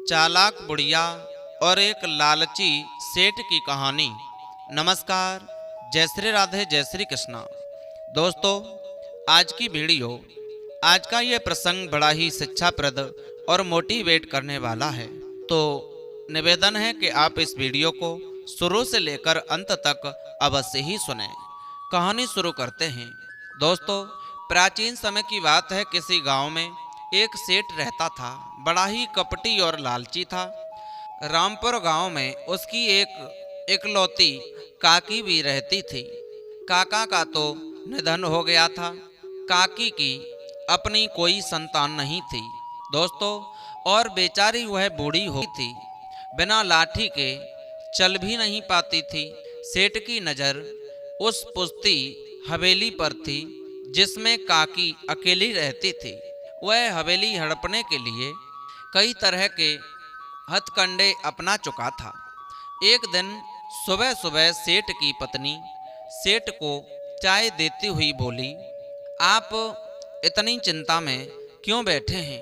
चालाक बुढ़िया और एक लालची सेठ की कहानी। नमस्कार, जय श्री राधे, जय श्री कृष्णा। दोस्तों, आज की वीडियो, आज का ये प्रसंग बड़ा ही शिक्षाप्रद और मोटिवेट करने वाला है। तो निवेदन है कि आप इस वीडियो को शुरू से लेकर अंत तक अवश्य ही सुनें। कहानी शुरू करते हैं। दोस्तों, प्राचीन समय की बात है। किसी गांव में एक सेठ रहता था। बड़ा ही कपटी और लालची था। रामपुर गांव में उसकी एक इकलौती काकी भी रहती थी। काका का तो निधन हो गया था। काकी की अपनी कोई संतान नहीं थी दोस्तों, और बेचारी वह बूढ़ी हो थी। बिना लाठी के चल भी नहीं पाती थी। सेठ की नज़र उस पुश्ती हवेली पर थी जिसमें काकी अकेली रहती थी। वह हवेली हड़पने के लिए कई तरह के हथकंडे अपना चुका था। एक दिन सुबह सुबह सेठ की पत्नी सेठ को चाय देती हुई बोली, आप इतनी चिंता में क्यों बैठे हैं?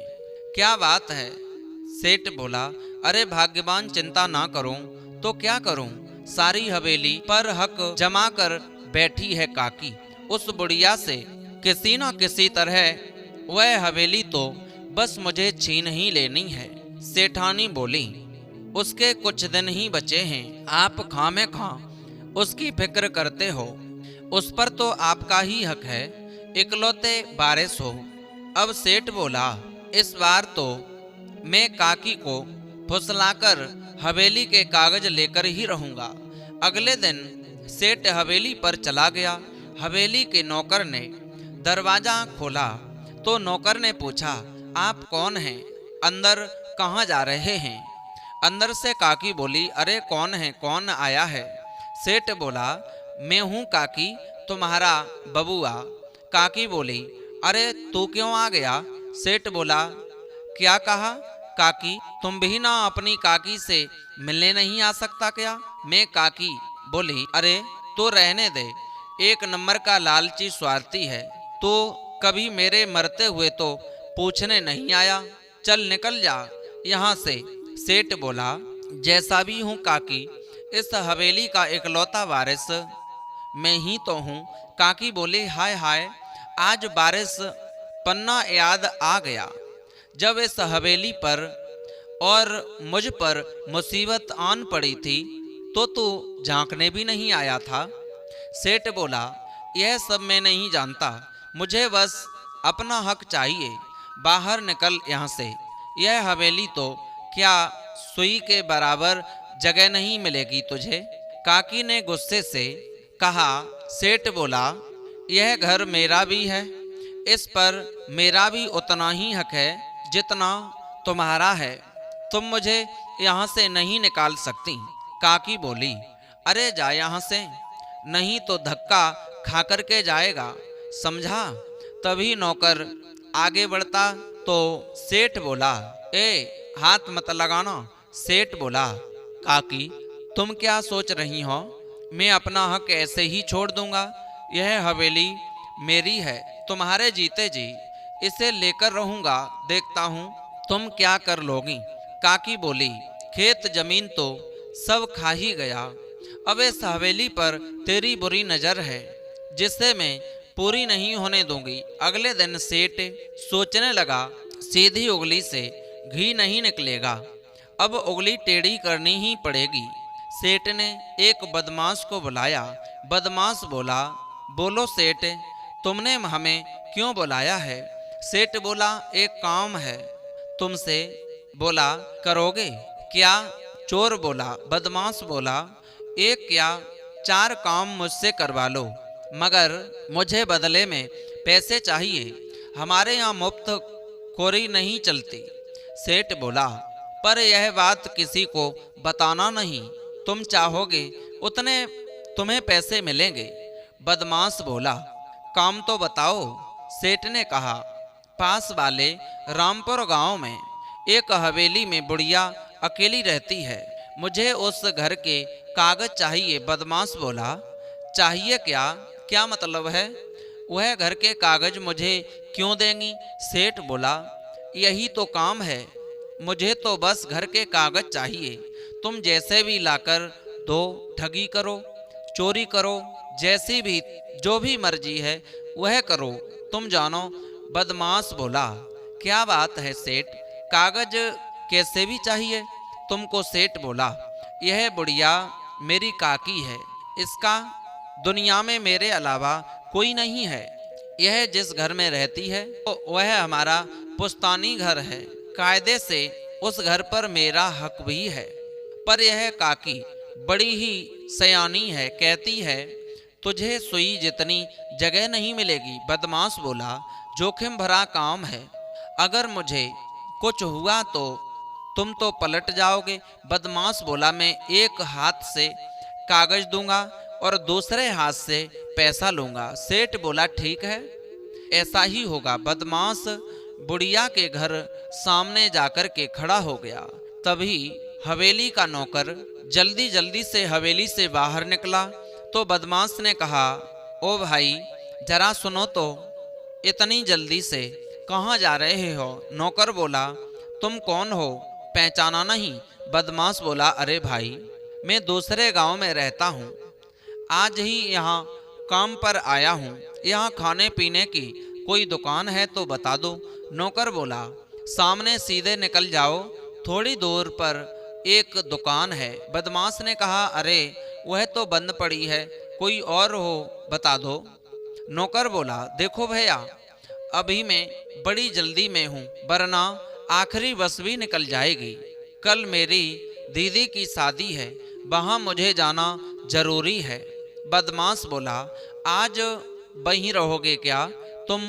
क्या बात है? सेठ बोला, अरे भाग्यवान, चिंता ना करूं तो क्या करूं? सारी हवेली पर हक जमा कर बैठी है काकी। उस बुढ़िया से किसी न किसी तरह वह हवेली तो बस मुझे छीन ही लेनी है। सेठानी बोली, उसके कुछ दिन ही बचे हैं, आप खामे खा उसकी फिक्र करते हो। उस पर तो आपका ही हक है, इकलौते वारिस हो। अब सेठ बोला, इस बार तो मैं काकी को फुसलाकर हवेली के कागज लेकर ही रहूंगा। अगले दिन सेठ हवेली पर चला गया। हवेली के नौकर ने दरवाजा खोला तो नौकर ने पूछा, आप कौन हैं? अंदर कहाँ जा रहे हैं? अंदर से काकी बोली, अरे कौन है, कौन आया है? सेठ बोला, मैं हूँ काकी, तुम्हारा बबुआ। काकी बोली, अरे तू क्यों आ गया? सेठ बोला, क्या कहा? काकी, तुम भी ना अपनी काकी से मिलने नहीं आ सकता क्या? मैं काकी बोली, अरे तो रहने दे, एक नंबर का लालची स्वार्थी है। तो कभी मेरे मरते हुए तो पूछने नहीं आया। चल निकल जा यहाँ से। सेठ बोला, जैसा भी हूँ काकी, इस हवेली का इकलौता वारिस मैं ही तो हूँ। काकी बोली, हाय हाय, आज वारिस पन्ना याद आ गया। जब इस हवेली पर और मुझ पर मुसीबत आन पड़ी थी तो तू झांकने भी नहीं आया था। सेठ बोला, यह सब मैं नहीं जानता, मुझे बस अपना हक चाहिए। बाहर निकल यहाँ से। यह हवेली तो क्या सुई के बराबर जगह नहीं मिलेगी तुझे? काकी ने गुस्से से कहा। सेठ बोला, यह घर मेरा भी है, इस पर मेरा भी उतना ही हक है जितना तुम्हारा है। तुम मुझे यहाँ से नहीं निकाल सकती। काकी बोली, अरे जा यहाँ से, नहीं तो धक्का खा कर के जाएगा, समझा? तभी नौकर आगे बढ़ता तो सेठ बोला, ए हाथ मत लगाना। सेठ बोला, काकी तुम क्या सोच रही हो? मैं अपना हक ऐसे ही छोड़ दूंगा? यह हवेली मेरी है, तुम्हारे जीते जी इसे लेकर रहूंगा। देखता हूँ तुम क्या कर लोगी। काकी बोली, खेत जमीन तो सब खा ही गया, अब इस हवेली पर तेरी बुरी नज़र है जिसे मैं पूरी नहीं होने दूंगी। अगले दिन सेठ सोचने लगा, सीधी उंगली से घी नहीं निकलेगा, अब उंगली टेढ़ी करनी ही पड़ेगी। सेठ ने एक बदमाश को बुलाया। बदमाश बोला, बोलो सेठ, तुमने हमें क्यों बुलाया है? सेठ बोला, एक काम है तुमसे। बोला, करोगे क्या? चोर बोला। बदमाश बोला, एक क्या 4 काम मुझसे करवा लो, मगर मुझे बदले में पैसे चाहिए। हमारे यहाँ मुफ्त खोरी नहीं चलती। सेठ बोला, पर यह बात किसी को बताना नहीं, तुम चाहोगे उतने तुम्हें पैसे मिलेंगे। बदमाश बोला, काम तो बताओ। सेठ ने कहा, पास वाले रामपुर गांव में एक हवेली में बुढ़िया अकेली रहती है, मुझे उस घर के कागज चाहिए। बदमाश बोला, चाहिए क्या? क्या मतलब है? वह घर के कागज मुझे क्यों देंगी? सेठ बोला, यही तो काम है, मुझे तो बस घर के कागज चाहिए, तुम जैसे भी लाकर दो, ठगी करो, चोरी करो, जैसी भी जो भी मर्जी है वह करो, तुम जानो। बदमाश बोला, क्या बात है सेठ, कागज कैसे भी चाहिए तुमको? सेठ बोला, यह बुढ़िया मेरी काकी है, इसका दुनिया में मेरे अलावा कोई नहीं है। यह जिस घर में रहती है तो वह हमारा पुश्तैनी घर है, कायदे से उस घर पर मेरा हक भी है। पर यह काकी बड़ी ही सयानी है, कहती है तुझे सुई जितनी जगह नहीं मिलेगी। बदमाश बोला, जोखिम भरा काम है, अगर मुझे कुछ हुआ तो तुम तो पलट जाओगे। बदमाश बोला, मैं एक हाथ से कागज दूंगा और दूसरे हाथ से पैसा लूंगा। सेठ बोला, ठीक है, ऐसा ही होगा। बदमाश बुढ़िया के घर सामने जाकर के खड़ा हो गया। तभी हवेली का नौकर जल्दी जल्दी से हवेली से बाहर निकला तो बदमाश ने कहा, ओ भाई जरा सुनो तो, इतनी जल्दी से कहाँ जा रहे हो? नौकर बोला, तुम कौन हो, पहचाना नहीं? बदमाश बोला, अरे भाई मैं दूसरे गांव में रहता हूँ, आज ही यहाँ काम पर आया हूँ, यहाँ खाने पीने की कोई दुकान है तो बता दो। नौकर बोला, सामने सीधे निकल जाओ, थोड़ी दूर पर एक दुकान है। बदमाश ने कहा, अरे वह तो बंद पड़ी है, कोई और हो बता दो। नौकर बोला, देखो भैया, अभी मैं बड़ी जल्दी में हूँ, वरना आखिरी बस भी निकल जाएगी। कल मेरी दीदी की शादी है, वहाँ मुझे जाना जरूरी है। बदमाश बोला, आज वहीं रहोगे क्या तुम?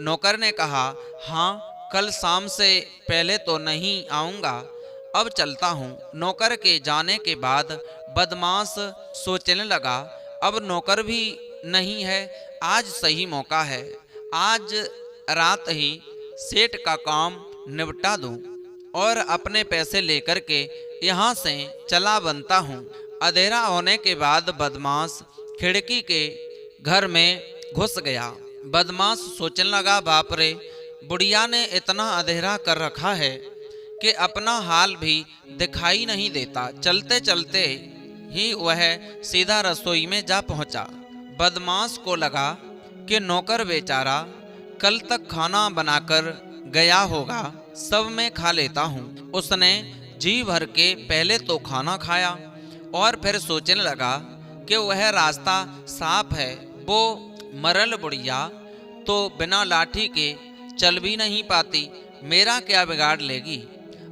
नौकर ने कहा, हाँ, कल शाम से पहले तो नहीं आऊँगा, अब चलता हूँ। नौकर के जाने के बाद बदमाश सोचने लगा, अब नौकर भी नहीं है, आज सही मौका है, आज रात ही सेठ का काम निपटा दूं और अपने पैसे लेकर के यहाँ से चला बनता हूँ। अंधेरा होने के बाद बदमाश खिड़की के घर में घुस गया। बदमाश सोचने लगा, बाप रे, बुढ़िया ने इतना अंधेरा कर रखा है कि अपना हाल भी दिखाई नहीं देता। चलते चलते ही वह सीधा रसोई में जा पहुंचा। बदमाश को लगा कि नौकर बेचारा कल तक खाना बनाकर गया होगा, सब मैं खा लेता हूँ। उसने जी भर के पहले तो खाना खाया और फिर सोचने लगा कि वह रास्ता साफ है, वो मरल बुढ़िया तो बिना लाठी के चल भी नहीं पाती, मेरा क्या बिगाड़ लेगी,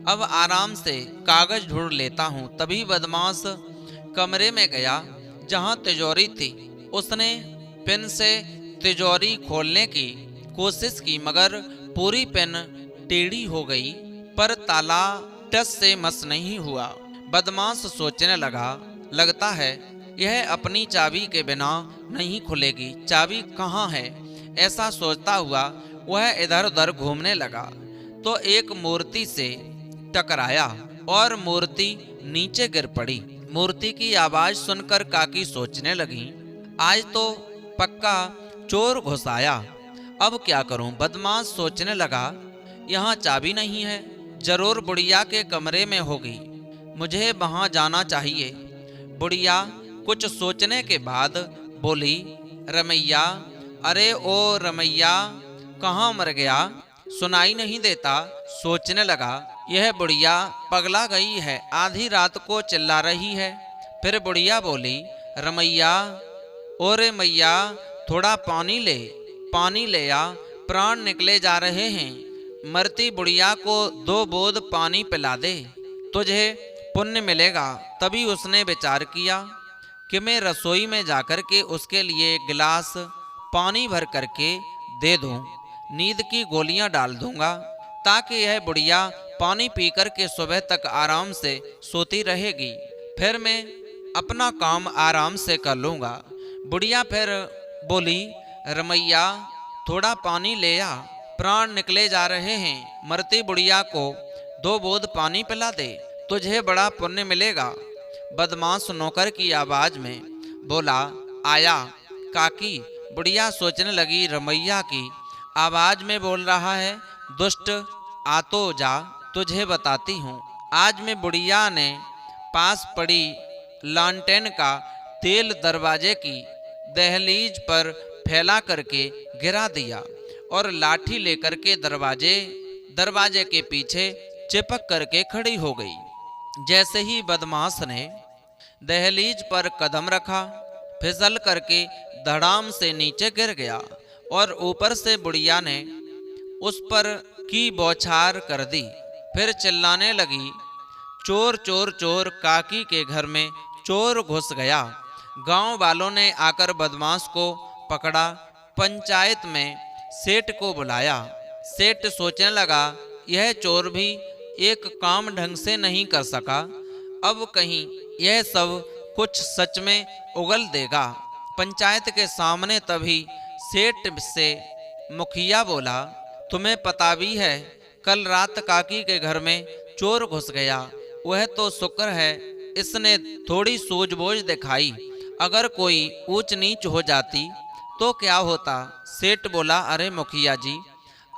अब आराम से कागज ढूंढ लेता हूँ। तभी बदमाश कमरे में गया जहाँ तिजोरी थी। उसने पिन से तिजोरी खोलने की कोशिश की, मगर पूरी पिन टेढ़ी हो गई, पर ताला टस से मस नहीं हुआ। बदमाश सोचने लगा, लगता है यह अपनी चाबी के बिना नहीं खुलेगी, चाबी कहाँ है? ऐसा सोचता हुआ वह इधर उधर घूमने लगा तो एक मूर्ति से टकराया और मूर्ति नीचे गिर पड़ी। मूर्ति की आवाज सुनकर काकी सोचने लगी, आज तो पक्का चोर घुस आया, अब क्या करूं? बदमाश सोचने लगा, यहाँ चाबी नहीं है, जरूर बुढ़िया के कमरे में होगी, मुझे वहां जाना चाहिए। बुढ़िया कुछ सोचने के बाद बोली, रमैया, अरे ओ रमैया, कहाँ मर गया, सुनाई नहीं देता? सोचने लगा, यह बुढ़िया पगला गई है, आधी रात को चिल्ला रही है। फिर बुढ़िया बोली, रमैया, ओ रे मैया, थोड़ा पानी ले आ, प्राण निकले जा रहे हैं, मरती बुढ़िया को 2 बूंद पानी पिला दे, तुझे पुण्य मिलेगा। तभी उसने विचार किया कि मैं रसोई में जाकर के उसके लिए गिलास पानी भर करके दे दूं, नींद की गोलियां डाल दूंगा, ताकि यह बुढ़िया पानी पीकर के सुबह तक आराम से सोती रहेगी, फिर मैं अपना काम आराम से कर लूँगा। बुढ़िया फिर बोली, रमैया, थोड़ा पानी ले आ, प्राण निकले जा रहे हैं, मरती बुढ़िया को 2 बूंद पानी पिला दे, तुझे बड़ा पुण्य मिलेगा। बदमाश नौकर की आवाज में बोला, आया। काकी बुढ़िया सोचने लगी, रमैया की आवाज में बोल रहा है, दुष्ट आ तो जा, तुझे बताती हूँ। आज में बुढ़िया ने पास पड़ी लालटेन का तेल दरवाजे की दहलीज पर फैला करके गिरा दिया और लाठी लेकर के दरवाजे के पीछे चिपक करके खड़ी हो गई। जैसे ही बदमाश ने दहलीज पर कदम रखा, फिसल करके धड़ाम से नीचे गिर गया और ऊपर से बुढ़िया ने उस पर की बौछार कर दी। फिर चिल्लाने लगी, चोर चोर चोर, काकी के घर में चोर घुस गया। गांव वालों ने आकर बदमाश को पकड़ा। पंचायत में सेठ को बुलाया। सेठ सोचने लगा, यह चोर भी एक काम ढंग से नहीं कर सका, अब कहीं यह सब कुछ सच में उगल देगा। पंचायत के सामने तभी सेठ से मुखिया बोला, तुम्हें पता भी है कल रात काकी के घर में चोर घुस गया। वह तो शुक्र है इसने थोड़ी सूझबूझ दिखाई, अगर कोई ऊंच नीच हो जाती तो क्या होता। सेठ बोला, अरे मुखिया जी,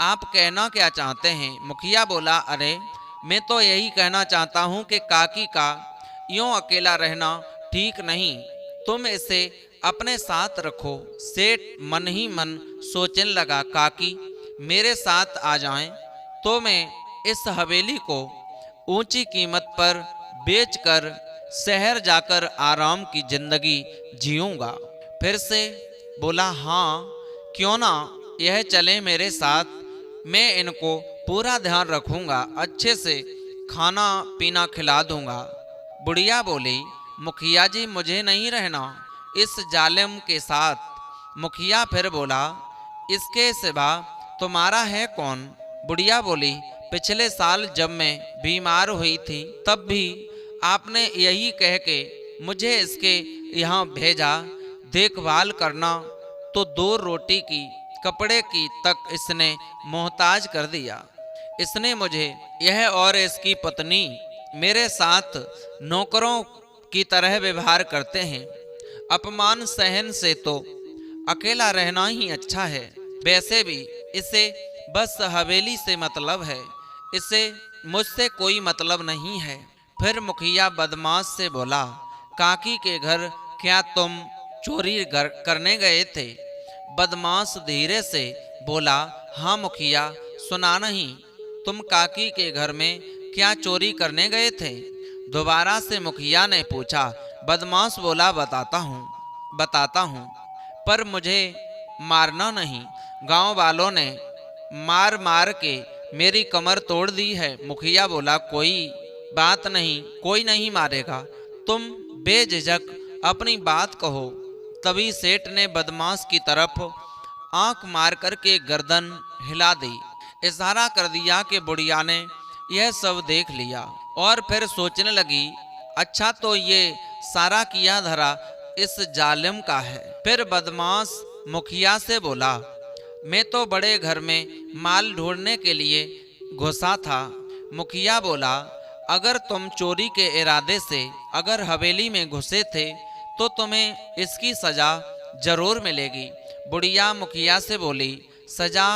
आप कहना क्या चाहते हैं। मुखिया बोला, अरे मैं तो यही कहना चाहता हूँ कि काकी का यूं अकेला रहना ठीक नहीं, तुम इसे अपने साथ रखो। सेठ मन ही मन सोचने लगा, काकी मेरे साथ आ जाएं तो मैं इस हवेली को ऊंची कीमत पर बेचकर शहर जाकर आराम की जिंदगी जीऊंगा। फिर से बोला, हाँ क्यों ना, यह चले मेरे साथ, मैं इनको पूरा ध्यान रखूंगा, अच्छे से खाना पीना खिला दूंगा। बुढ़िया बोली, मुखिया जी मुझे नहीं रहना इस जालिम के साथ। मुखिया फिर बोला, इसके सिवा तुम्हारा है कौन। बुढ़िया बोली, पिछले साल जब मैं बीमार हुई थी तब भी आपने यही कह के मुझे इसके यहाँ भेजा, देखभाल करना, तो 2 रोटी की कपड़े की तक इसने मोहताज कर दिया। इसने मुझे यह और इसकी पत्नी मेरे साथ नौकरों की तरह व्यवहार करते हैं। अपमान सहन से तो अकेला रहना ही अच्छा है। वैसे भी इसे बस हवेली से मतलब है, इसे मुझसे कोई मतलब नहीं है। फिर मुखिया बदमाश से बोला, काकी के घर क्या तुम चोरी करने गए थे। बदमाश धीरे से बोला, हाँ मुखिया, सुना नहीं, तुम काकी के घर में क्या चोरी करने गए थे। दोबारा से मुखिया ने पूछा। बदमाश बोला, बताता हूँ, पर मुझे मारना नहीं, गांव वालों ने मार मार के मेरी कमर तोड़ दी है। मुखिया बोला, कोई बात नहीं, कोई नहीं मारेगा, तुम बेझिझक अपनी बात कहो। तभी सेठ ने बदमाश की तरफ आंख मार करके गर्दन हिला दी, इशारा कर दिया कि बुढ़िया ने यह सब देख लिया और फिर सोचने लगी, अच्छा तो ये सारा किया धरा इस जालिम का है। फिर बदमाश मुखिया से बोला, मैं तो बड़े घर में माल ढूंढने के लिए घुसा था। मुखिया बोला, अगर तुम चोरी के इरादे से अगर हवेली में घुसे थे तो तुम्हें इसकी सजा जरूर मिलेगी। बुढ़िया मुखिया से बोली, सजा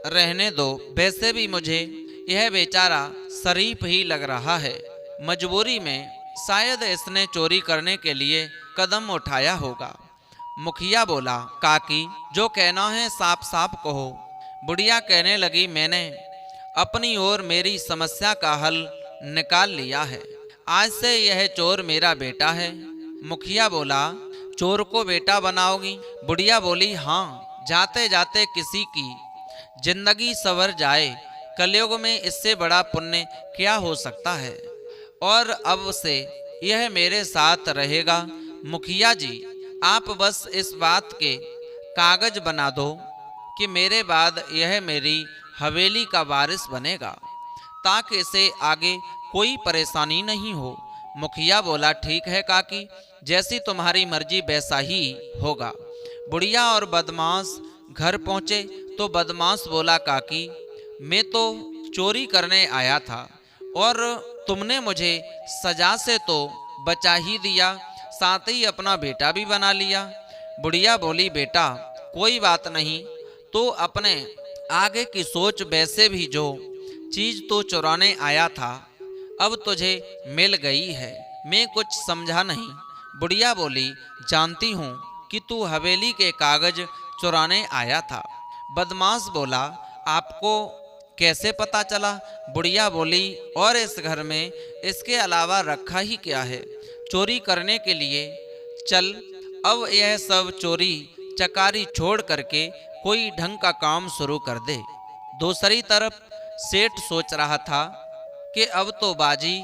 रहने दो, वैसे भी मुझे यह बेचारा शरीफ ही लग रहा है, मजबूरी में शायद इसने चोरी करने के लिए कदम उठाया होगा। मुखिया बोला, काकी जो कहना है साफ साफ कहो। बुढ़िया कहने लगी, मैंने अपनी ओर मेरी समस्या का हल निकाल लिया है, आज से यह चोर मेरा बेटा है। मुखिया बोला, चोर को बेटा बनाओगी। बुढ़िया बोली, हाँ, जाते जाते किसी की जिंदगी संवर जाए, कलयुग में इससे बड़ा पुण्य क्या हो सकता है, और अब से यह मेरे साथ रहेगा। मुखिया जी, आप बस इस बात के कागज बना दो कि मेरे बाद यह मेरी हवेली का वारिस बनेगा, ताकि इसे आगे कोई परेशानी नहीं हो। मुखिया बोला, ठीक है काकी, जैसी तुम्हारी मर्जी वैसा ही होगा। बुढ़िया और बदमाश घर पहुँचे तो बदमाश बोला, काकी मैं तो चोरी करने आया था और तुमने मुझे सजा से तो बचा ही दिया, साथ ही अपना बेटा भी बना लिया। बुढ़िया बोली, बेटा कोई बात नहीं, तो अपने आगे की सोच, वैसे भी जो चीज तो चुराने आया था, अब तुझे मिल गई है। मैं कुछ समझा नहीं। बुढ़िया बोली, जानती हूँ कि तू हवेली के कागज चुराने आया था। बदमाश बोला, आपको कैसे पता चला? बुढ़िया बोली, और इस घर में इसके अलावा रखा ही क्या है? चोरी करने के लिए चल। अब यह सब चोरी चकारी छोड़ करके कोई ढंग का काम शुरू कर दे। दूसरी तरफ सेठ सोच रहा था कि अब तो बाजी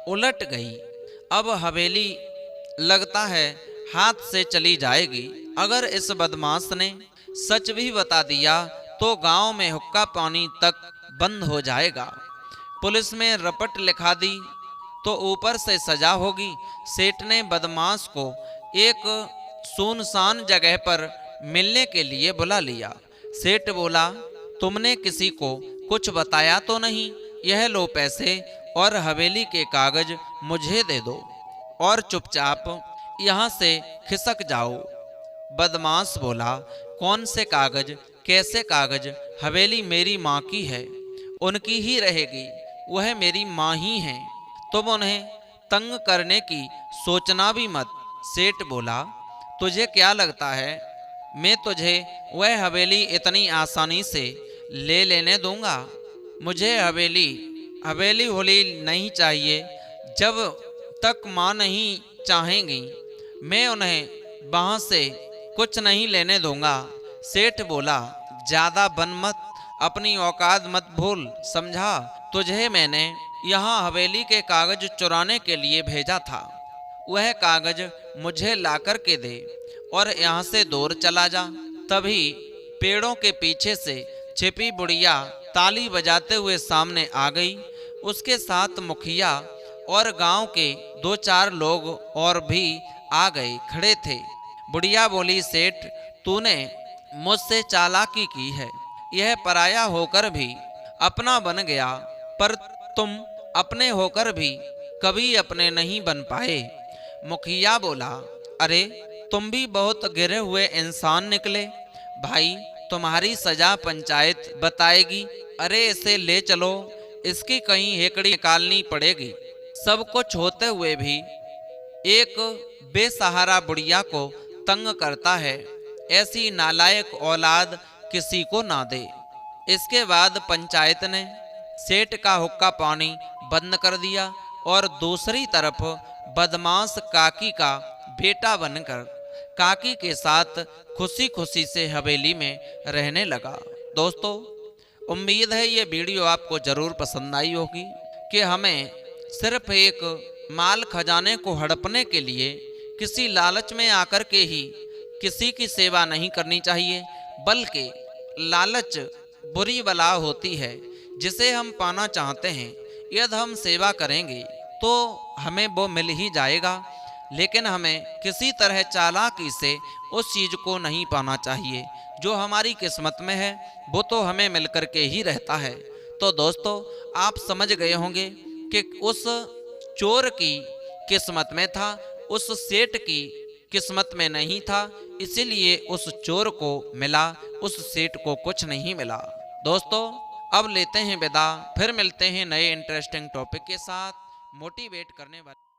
उलट गई। अब हवेली लगता है हाथ से चली जाएगी। अगर इस बदमाश ने सच भी बता दिया तो गांव में हुक्का पानी तक बंद हो जाएगा। पुलिस में रपट लिखा दी तो ऊपर से सजा होगी। सेठ ने बदमाश को एक सुनसान जगह पर मिलने के लिए बुला लिया। सेठ बोला, तुमने किसी को कुछ बताया तो नहीं? यह लो पैसे और हवेली के कागज मुझे दे दो और चुपचाप यहाँ से खिसक जाओ। बदमाश बोला, कौन से कागज? कैसे कागज? हवेली मेरी माँ की है, उनकी ही रहेगी। वह मेरी माँ ही हैं, तुम उन्हें तंग करने की सोचना भी मत। सेठ बोला, तुझे क्या लगता है मैं तुझे वह हवेली इतनी आसानी से ले लेने दूंगा? मुझे हवेली होली नहीं चाहिए। जब तक माँ नहीं चाहेंगी मैं उन्हें वहाँ से कुछ नहीं लेने दूंगा। सेठ बोला, ज्यादा बन मत, अपनी औकात मत भूल, समझा? तुझे मैंने यहाँ हवेली के कागज चुराने के लिए भेजा था। वह कागज मुझे ला कर के दे और यहाँ से दूर चला जा। तभी पेड़ों के पीछे से छिपी बुढ़िया ताली बजाते हुए सामने आ गई। उसके साथ मुखिया और गांव के 2-4 लोग और भी आ गए खड़े थे। बुढ़िया बोली, सेठ तूने मुझसे चालाकी की है। यह पराया होकर भी अपना बन गया, पर तुम अपने होकर भी कभी अपने नहीं बन पाए। मुखिया बोला, अरे तुम भी बहुत गिरे हुए इंसान निकले। भाई तुम्हारी सजा पंचायत बताएगी। अरे इसे ले चलो, इसकी कहीं हेकड़ी निकालनी पड़ेगी। सब कुछ होते हुए भी एक बेसहारा बुढ़िया को तंग करता है। ऐसी नालायक औलाद किसी को ना दे। इसके बाद पंचायत ने सेठ का हुक्का पानी बंद कर दिया और दूसरी तरफ बदमाश काकी का बेटा बनकर काकी के साथ खुशी खुशी से हवेली में रहने लगा। दोस्तों, उम्मीद है ये वीडियो आपको जरूर पसंद आई होगी कि हमें सिर्फ एक माल खजाने को हड़पने के लिए किसी लालच में आकर के ही किसी की सेवा नहीं करनी चाहिए, बल्कि लालच बुरी बला होती है जिसे हम पाना चाहते हैं। यदि हम सेवा करेंगे तो हमें वो मिल ही जाएगा, लेकिन हमें किसी तरह चालाकी से उस चीज़ को नहीं पाना चाहिए। जो हमारी किस्मत में है वो तो हमें मिल कर के ही रहता है। तो दोस्तों, आप समझ गए होंगे कि उस चोर की किस्मत में था, उस सेठ की किस्मत में नहीं था, इसीलिए उस चोर को मिला, उस सेठ को कुछ नहीं मिला। दोस्तों, अब लेते हैं विदा, फिर मिलते हैं नए इंटरेस्टिंग टॉपिक के साथ मोटिवेट करने वाले।